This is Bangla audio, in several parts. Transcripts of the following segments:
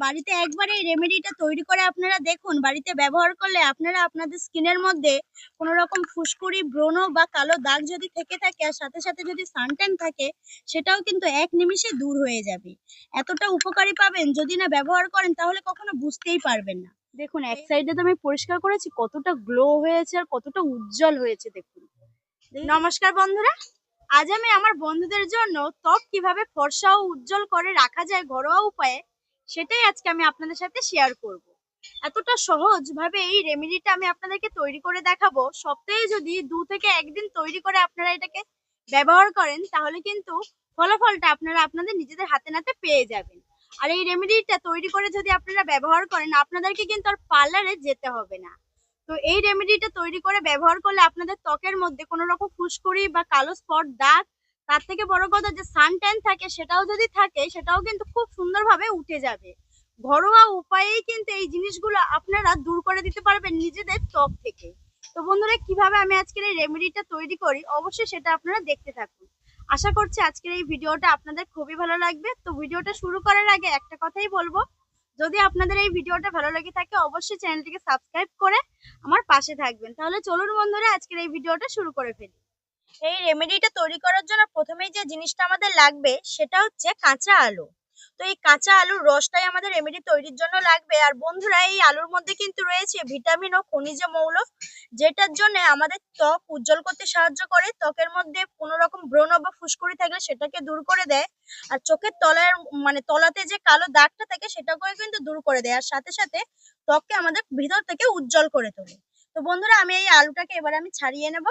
বাড়িতে একবার এই রেমেডিটা তৈরি করে আপনারা দেখুন, বাড়িতে ব্যবহার করলে আপনারা আপনাদের স্কিনের মধ্যে কোনো রকম ফুসকুড়ি, ব্রণ বা কালো দাগ যদি থেকে থাকে আর সাথে সাথে যদি সানট্যান থাকে, সেটাও কিন্তু এক নিমিষে দূর হয়ে যাবে। এতটা উপকারী পাবেন, যদি না ব্যবহার করেন তাহলে কখনো বুঝতেই পারবেন না। দেখুন, এক সাইডে তো আমি পরিষ্কার করেছি, কতটা গ্লো হয়েছে আর কতটা উজ্জ্বল হয়েছে দেখুন। নমস্কার বন্ধুরা, আজ আমি আমার বন্ধুদের জন্য ত্বক কিভাবে ফর্সা ও উজ্জ্বল করে রাখা যায় ঘরোয়া উপায়ে, সেটাই আজকে আমি আপনাদের সাথে শেয়ার করব। এতটা সহজ ভাবে এই রেমেডিটা আমি আপনাদেরকে তৈরি করে দেখাবো। সপ্তাহে যদি 2 থেকে 1 দিন তৈরি করে আপনারা এটাকে ব্যবহার করেন, তাহলে কিন্তু ফলাফলটা আপনারা আপনাদের নিজেদের হাতে নাতে পেয়ে যাবেন। আর এই রেমেডিটা তৈরি করে যদি আপনারা ব্যবহার করেন, আপনাদেরকে কিন্তু আর পার্লারে যেতে হবে না। তো এই রেমেডিটা তৈরি করে ব্যবহার করলে আপনাদের ত্বকের মধ্যে কোনো রকম ফুসকুড়ি বা কালো স্পট, দাগ, তার থেকে বড় কথা যে সানট্যান থাকে, সেটাও যদি থাকে সেটাও কিন্তু খুব সুন্দরভাবে উঠে যাবে। ঘরোয়া উপায়েই কিন্তু এই জিনিসগুলো আপনারা দূর করে দিতে পারবেন নিজেদের ত্বক থেকে। তো বন্ধুরা, কিভাবে আমি আজকের এই রেমেডিটা তৈরি করি, অবশ্যই সেটা আপনারা দেখতে থাকুন। আশা করছি আজকের এই ভিডিওটা আপনাদের খুবই ভালো লাগবে। তো ভিডিওটা শুরু করার আগে একটা কথাই বলবো, যদি আপনাদের এই ভিডিওটা ভালো লেগে থাকে অবশ্যই চ্যানেলটিকে সাবস্ক্রাইব করে আমার পাশে থাকবেন। তাহলে চলুন বন্ধুরা, আজকের এই ভিডিওটা শুরু করে ফেলি। এই রেমেডিটা তৈরি করার জন্য প্রথমেই যে জিনিসটা আমাদের লাগবে সেটা হচ্ছে কাঁচা আলু। তো এই কাঁচা আলুর রসটাই আমাদের রেমেডি তৈরির জন্য লাগবে। আর বন্ধুরা, এই আলুর মধ্যে কিন্তু রয়েছে ভিটামিন ও খনিজ মৌল, যেটার জন্য আমাদের ত্বক উজ্জ্বল করতে সাহায্য করে। ত্বকের মধ্যে কোনো রকম ব্রণ বা ফুসকুড়ি থাকলে সেটাকে দূর করে দেয়। আর চোখের তলার তলাতে যে কালো দাগটা থাকে সেটাকেও কিন্তু দূর করে দেয়। আর সাথে সাথে ত্বককে আমাদের ভিতর থেকে উজ্জ্বল করে তোলে। তো বন্ধুরা, আমি এই আলুটাকে এবার আমি ছাড়িয়ে নেব।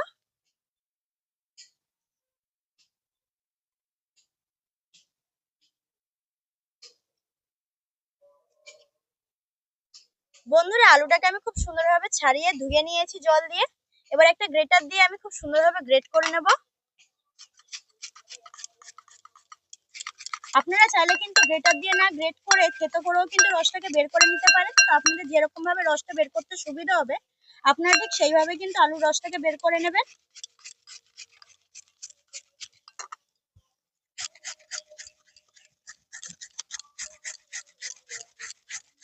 বন্ধুরা, আলুটাকে আমি খুব সুন্দরভাবে ছাড়িয়ে ধুয়ে নিয়েছি জল দিয়ে। এবার একটা গ্রেটার দিয়ে আমি খুব সুন্দরভাবে গ্রেট করে নেব। আপনারা চাইলে কিন্তু গ্রেটার দিয়ে না গ্রেট করে থেতো করেও কিন্তু রসটাকে বের করে নিতে পারেন। তো আপনাদের যেরকম ভাবে রসটা বের করতে সুবিধা হবে, আপনারা ঠিক সেইভাবে কিন্তু আলুর রসটাকে বের করে নেবেন।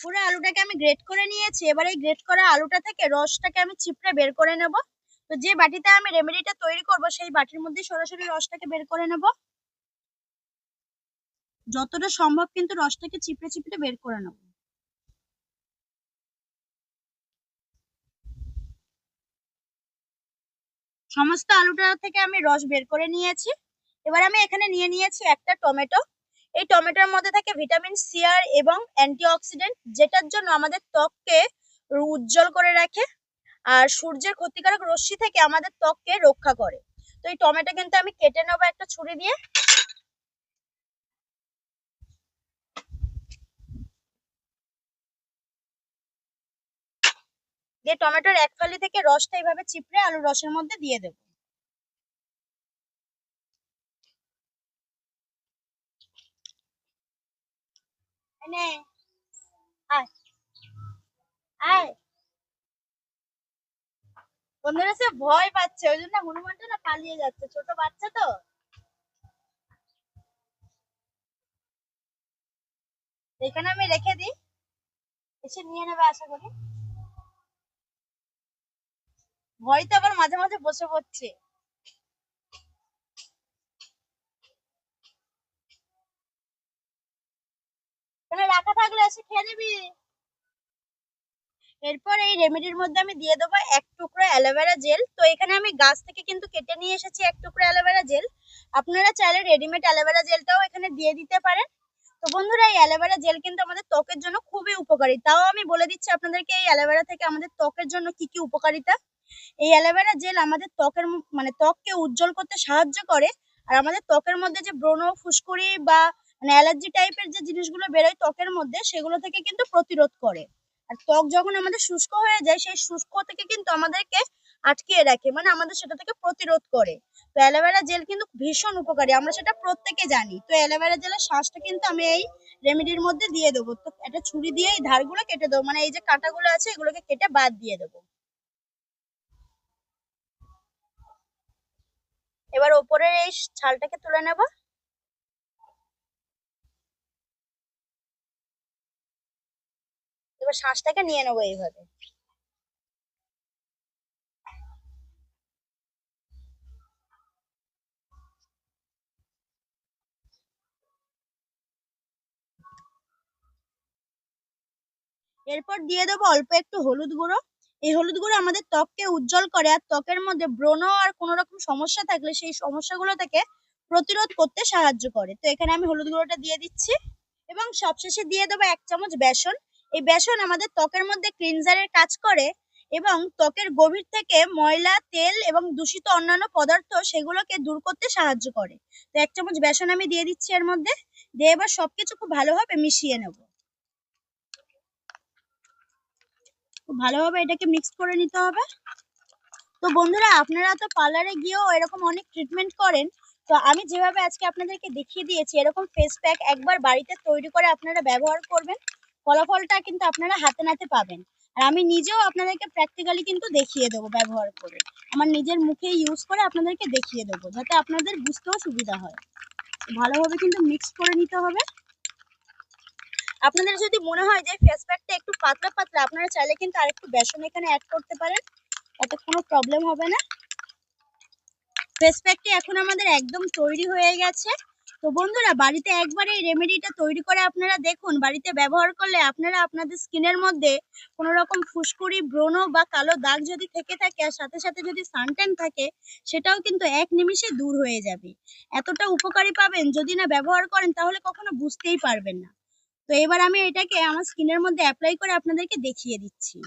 পুরো আলুটাকে আমি গ্রেট করে নিয়েছি। এবার এই গ্রেট করা আলুটা থেকে রসটাকে আমি চিপড়ে বের করে নেব। তো যে বাটিতে আমি রেমেডিটা তৈরি করব, সেই বাটির মধ্যে সরাসরি রসটাকে বের করে নেব। যতটা সম্ভব কিন্তু রসটাকে চিপড়ে চিপড়ে বের করে নেব। সমস্ত আলুটা থেকে আমি রস বের করে নিয়েছি। এবার আমি এখানে নিয়ে নিয়েছি একটা টমেটো। এই টমেটোর মধ্যে থাকে ভিটামিন সি আর এবং অ্যান্টিঅক্সিডেন্ট, যেটার জন্য আমাদের ত্বককে উজ্জ্বল করে রাখে আর সূর্যের ক্ষতিকারক রশ্মি থেকে আমাদের ত্বককে রক্ষা করে। তো এই টমেটো কিন্তু আমি কেটে নেবো একটা ছুরি দিয়ে। টমেটোর এক ফালি থেকে রসটা এইভাবে চিপড়ে আলুর রসের মধ্যে দিয়ে দেবো। বন্ধুরা, সে ভয় পাচ্ছে, ওই জন্য হনুমানটা না পালিয়ে যাচ্ছে, ছোট বাচ্চা তো। এখানে আমি রেখে দিই, এসে নিয়ে নেবে আশা করি। ভয় তো আবার মাঝে মাঝে বসে পড়ছে। এখানে রাখা থাকলে এসে খেয়ে নিবি। এরপর এই রেমেডির মধ্যে আমি দিয়ে দেবো 1 টুকরো অ্যালোভেরা জেল। তো এখানে আমি গাছ থেকে কিন্তু কেটে নিয়ে এসেছি 1 টুকরো অ্যালোভেরা জেল। আপনারা চাইলে রেডিমেড অ্যালোভেরা জেলটাও এখানে দিয়ে দিতে পারেন। তো বন্ধুরা, এই অ্যালোভেরা জেল কিন্তু আমাদের ত্বকের জন্য খুবই উপকারী। তাও আমি বলে দিচ্ছি আপনাদেরকে এই অ্যালোভেরা থেকে আমাদের ত্বকের জন্য কি কি উপকারিতা। এই অ্যালোভেরা জেল আমাদের ত্বকের ত্বককে উজ্জ্বল করতে সাহায্য করে। আর আমাদের ত্বকের মধ্যে যে ব্রণ, ফুসকুড়ি বা অ্যালার্জি টাইপের যে জিনিসগুলো বেরোয় ত্বকের মধ্যে, সেগুলো থেকে কিন্তু প্রতিরোধ করে। আর ত্বক যখন আমাদের শুষ্ক হয়ে যায়, সেই শুষ্ক থেকে কিন্তু আমাদেরকে আটকিয়ে রাখে, আমাদের সেটা থেকে প্রতিরোধ করে। তো অ্যালোভেরা জেল কিন্তু ভীষণ উপকারী, আমরা সেটা প্রত্যেকে জানি। তো অ্যালোভেরা জেলের শ্বাসটা কিন্তু আমি এই রেমেডির মধ্যে দিয়ে দেবো। তো একটা ছুরি দিয়ে এই ধারগুলো কেটে দেবো, এই যে কাঁটাগুলো আছে এগুলোকে কেটে বাদ দিয়ে দেবো। এবার ওপরের এই ছালটাকে তুলে নেব। এবার শ্বাসটাকে নিয়ে নেবো এইভাবে। এরপর দিয়ে দেবো অল্প একটু হলুদ গুঁড়ো। এই হলুদ গুঁড়ো আমাদের ত্বককে উজ্জ্বল করে, আর ত্বকের মধ্যে ব্রণ আর কোনো রকম সমস্যা থাকলে সেই সমস্যাগুলো থেকে প্রতিরোধ করতে সাহায্য করে। তো এখানে আমি হলুদ গুঁড়োটা দিয়ে দিচ্ছি এবং সবশেষে দিয়ে দেবো 1 চামচ বেসন। এই বেসন আমাদের ত্বকের মধ্যে ক্লিনজারের কাজ করে এবং ত্বকের গভীর থেকে ময়লা, তেল এবং দূষিত অন্যান্য পদার্থ সেগুলোকে দূর করতে সাহায্য করে। তো 1 চামচ বেসন আমি দিয়ে দিচ্ছি এর মধ্যে। দিয়ে এবার সবকিছু খুব ভালোভাবে মিশিয়ে নেবো। খুব ভালোভাবে এটাকে মিক্স করে নিতে হবে। তো বন্ধুরা, আপনারা তো পার্লারে গিয়েও এরকম অনেক ট্রিটমেন্ট করেন। তো আমি যেভাবে আজকে আপনাদেরকে দেখিয়ে দিয়েছি, এরকম ফেস প্যাক একবার বাড়িতে তৈরি করে আপনারা ব্যবহার করবেন, ফলাফলটা কিন্তু আপনারা হাতে নাতে পাবেন। আর আমি নিজেও আপনাদেরকে প্র্যাকটিক্যালি কিন্তু দেখিয়ে দেবো ব্যবহার করে, আমার নিজের মুখে ইউজ করে আপনাদেরকে দেখিয়ে দেবো, যাতে আপনাদের বুঝতেও সুবিধা হয়। ভালোভাবে কিন্তু মিক্স করে নিতে হবে। আপনাদের যদি মনে হয় যে ফেস প্যাকটা একটু পাতলা পাতলা, আপনারা চাইলে কিন্তু আরেকটু বেসন এখানে অ্যাড করতে পারেন, তাতে কোনো প্রবলেম হবে না। ফেস প্যাকটি এখন আমাদের একদম তৈরি হয়ে গেছে। তো বন্ধুরা, বাড়িতে একবার এই রেমেডিটা তৈরি করে আপনারা দেখুন, বাড়িতে ব্যবহার করলে আপনারা আপনাদের স্কিনের মধ্যে কোনো রকম ফুসকুড়ি, ব্রণ বা কালো দাগ যদি থেকে থাকে, আর সাথে সাথে যদি সানট্যান থাকে, সেটাও কিন্তু এক নিমিষে দূর হয়ে যাবে। এতটা উপকারী পাবেন, যদি না ব্যবহার করেন তাহলে কখনো বুঝতেই পারবেন না। তো এবার আমি এটাকে আমার স্কিনের মধ্যে অ্যাপ্লাই করে আপনাদেরকে দেখিয়ে দিচ্ছি।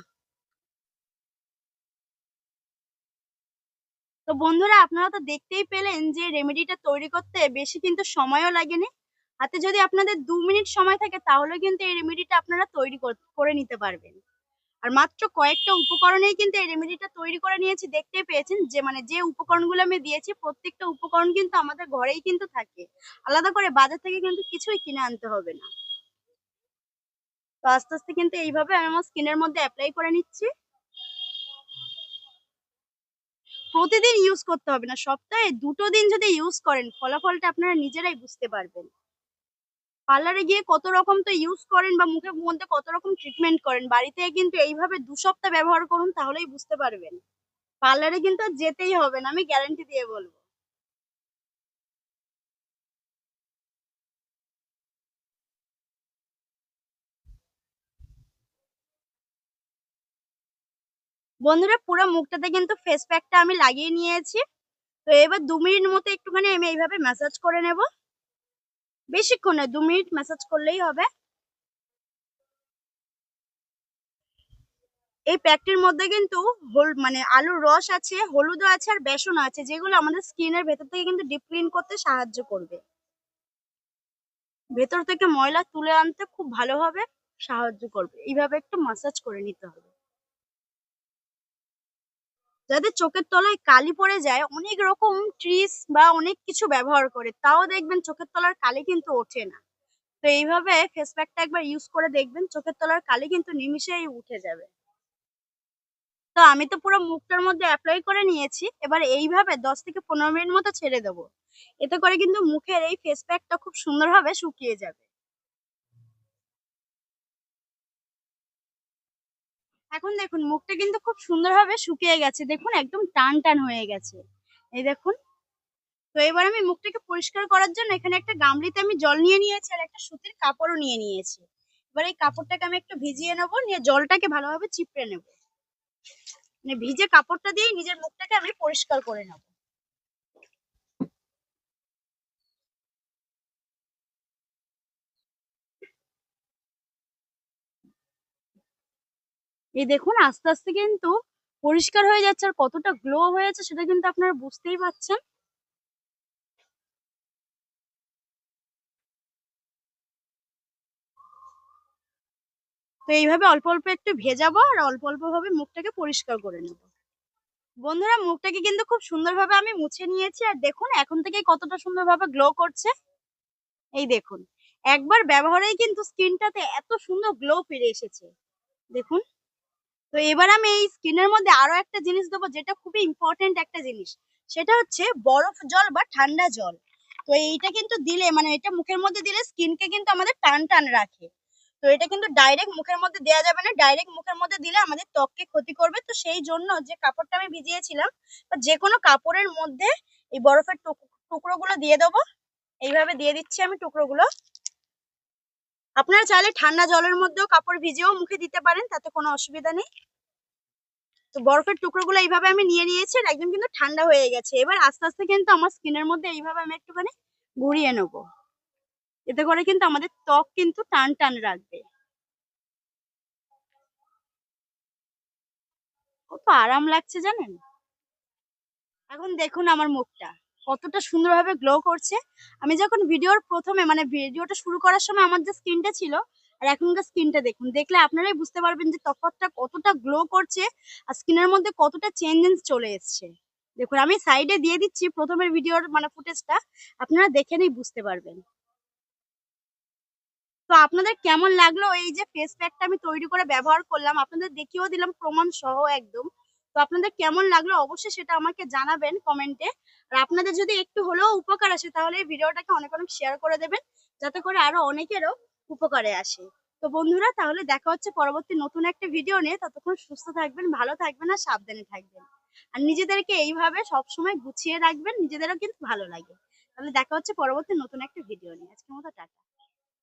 তো বন্ধুরা, আপনারা তো দেখতেই পেলেন যে রেমেডিটা তৈরি করতে বেশি কিন্তু সময়ও লাগেনি। হাতে যদি আপনাদের 2 মিনিট সময় থাকে, তাহলে কিন্তু এই রেমেডিটা আপনারা তৈরি করে নিতে পারবেন। আর মাত্র কয়েকটা উপকরণেই কিন্তু এই রেমেডিটা তৈরি করে নিয়েছি। দেখতেই পেয়েছেন যে যে উপকরণগুলো আমি দিয়েছি, প্রত্যেকটা উপকরণ কিন্তু আমাদের ঘরেই কিন্তু থাকে, আলাদা করে বাজার থেকে কিন্তু কিছুই কিনে আনতে হবে না। তো আস্তে আস্তে কিন্তু এইভাবে আমি আমার স্কিনের মধ্যে অ্যাপ্লাই করে নিচ্ছি। প্রতিদিন ইউজ করতে হবে না, সপ্তাহে 2টো দিন যদি ইউজ করেন, ফলাফলটা আপনারা নিজেরাই বুঝতে পারবেন। পার্লারে গিয়ে কত রকম তো ইউজ করেন বা মুখের মধ্যে কত রকম ট্রিটমেন্ট করেন, বাড়িতে কিন্তু এইভাবে 2 সপ্তাহ ব্যবহার করুন, তাহলেই বুঝতে পারবেন। পার্লারে কিন্তু আর যেতেই হবে না, আমি গ্যারান্টি দিয়ে বলবো। বন্ধুরা, পুরো মুখটাতে কিন্তু ফেস প্যাকটা আমি লাগিয়ে নিয়েছি। তো এবার 2 মিনিট মতো একটুখানি আমি এইভাবে ম্যাসাজ করে নেব। বেশিক্ষণ নয়, 2 মিনিট ম্যাসাজ করলেই হবে। এই প্যাকটির মধ্যে কিন্তু আলুর রস আছে, হলুদও আছে আর বেসন আছে, যেগুলো আমাদের স্কিনের ভেতর থেকে কিন্তু ডিপ ক্লিন করতে সাহায্য করবে, ভেতর থেকে ময়লা তুলে আনতে খুব ভালোভাবে সাহায্য করবে। এইভাবে একটু মাসাজ করে নিতে হবে। যাদের চোখের তলায় কালি পড়ে যায়, অনেক রকম ট্রিস বা অনেক কিছু ব্যবহার করে, তাও দেখবেন চোখের তলার কালি কিন্তু ওঠে না। তো এইভাবে ফেস প্যাকটা একবার ইউজ করে দেখবেন, চোখের তলার কালি কিন্তু নিমিষেই উঠে যাবে। তো আমি তো পুরো মুখটার মধ্যে অ্যাপ্লাই করে নিয়েছি। এবার এইভাবে 10 থেকে 15 মিনিট মতো ছেড়ে দেবো। এতে করে কিন্তু মুখের এই ফেস প্যাকটা খুব সুন্দরভাবে শুকিয়ে যাবে। এখন দেখুন, মুখটা কিন্তু খুব সুন্দরভাবে শুকিয়ে গেছে। দেখুন, একদম টান টান হয়ে গেছে। এই দেখুন। তো এবার আমি মুখটাকে পরিষ্কার করার জন্য এখানে একটা গামলিতে আমি জল নিয়ে নিয়েছি, আর একটা সুতির কাপড়ও নিয়ে নিয়েছি। এবার এই কাপড়টাকে আমি একটু ভিজিয়ে নেবো, নিয়ে জলটাকে ভালোভাবে চিপড়ে নেবো। ভিজে কাপড়টা দিয়ে নিজের মুখটাকে আমি পরিষ্কার করে নেবো। এই দেখুন, আস্তে আস্তে কিন্তু পরিষ্কার হয়ে যাচ্ছে, আর কতটা গ্লো হয়েছে সেটা কিন্তু আপনারা বুঝতেই পারছেন। তো এইভাবে অল্প অল্প একটু ভেজাবো, আর অল্প অল্প ভাবে মুখটাকে পরিষ্কার করে নেব। বন্ধুরা, মুখটাকে কিন্তু খুব সুন্দরভাবে আমি মুছে নিয়েছি, আর দেখুন এখন থেকে কতটা সুন্দরভাবে গ্লো করছে। এই দেখুন, একবার ব্যবহারেই কিন্তু স্কিনটাতে এত সুন্দর গ্লো ফিরে এসেছে। দেখুন। তো এবার আমি এই স্কিনের মধ্যে আরো একটা জিনিস দেবো, যেটা খুবই ইম্পর্টেন্ট একটা জিনিস। সেটা হচ্ছে বরফ জল বা ঠান্ডা জল। তো এইটা কিন্তু দিলে এটা মুখের মধ্যে দিলে স্কিনকে কিন্তু আমাদের টান টান রাখে। তো এটা কিন্তু ডাইরেক্ট মুখের মধ্যে দেওয়া যাবে না, ডাইরেক্ট মুখের মধ্যে দিলে আমাদের ত্বককে ক্ষতি করবে। তো সেই জন্য যে কাপড়টা আমি ভিজিয়েছিলাম বা যে কোনো কাপড়ের মধ্যে এই বরফের টুকরোগুলো দিয়ে দেবো। এইভাবে দিয়ে দিচ্ছি আমি টুকরোগুলো। আপনারা চাইলে ঠান্ডা জলের মধ্যেও কাপড় ভিজিয়েও মুখে দিতে পারেন, তাতে কোনো অসুবিধা নেই। তো বরফের টুকরোগুলো এইভাবে আমি নিয়ে নিয়েছি, আর একদম কিন্তু ঠান্ডা হয়ে গেছে। এবার আস্তে আস্তে কিন্তু আমার স্কিনের মধ্যে এইভাবে আমি একটুখানি ঘুরিয়ে নেবো, এতে করে কিন্তু আমাদের ত্বক কিন্তু টান টান রাখবে। কত আরাম লাগছে জানেন। এখন দেখুন আমার মুখটা কতটা সুন্দরভাবে গ্লো করছে। আমি যখন ভিডিওর প্রথমে মানে ভিডিওটা শুরু করার সময় আমার যে স্কিনটা ছিল আর এখনকার স্কিনটা দেখুন, দেখলে আপনারাই বুঝতে পারবেন যে তফাৎটা কতটা গ্লো করছে আর স্কিনের মধ্যে কতটা চেঞ্জেস চলে এসছে। দেখুন আমি সাইডে দিয়ে দিচ্ছি প্রথমের ভিডিওর মানে ফুটেজটা, আপনারা দেখে নিই বুঝতে পারবেন। তো আপনাদের কেমন লাগলো এই যে ফেস প্যাকটা আমি তৈরি করে ব্যবহার করলাম, আপনাদের দেখিয়েও দিলাম প্রমাণ সহ একদম। তো আপনাদের কেমন লাগলো অবশ্যই সেটা আমাকে জানাবেন কমেন্টে। আর আপনাদের যদি একটু হলেও উপকার আসে তাহলে এই ভিডিওটাকে অনেক অনেক শেয়ার করে দেবেন, যাতে করে আরো অনেকেরও উপকারে আসে। তো বন্ধুরা তাহলে দেখা হচ্ছে পরবর্তী নতুন একটা ভিডিও নিয়ে। ততক্ষণ সুস্থ থাকবেন, ভালো থাকবেন আর সাবধানে থাকবেন। আর নিজেদেরকে এইভাবে সবসময় গুছিয়ে রাখবেন, নিজেদেরও কিন্তু ভালো লাগে। তাহলে দেখা হচ্ছে পরবর্তী নতুন একটা ভিডিও নিয়ে। আজকের মতো টাটা।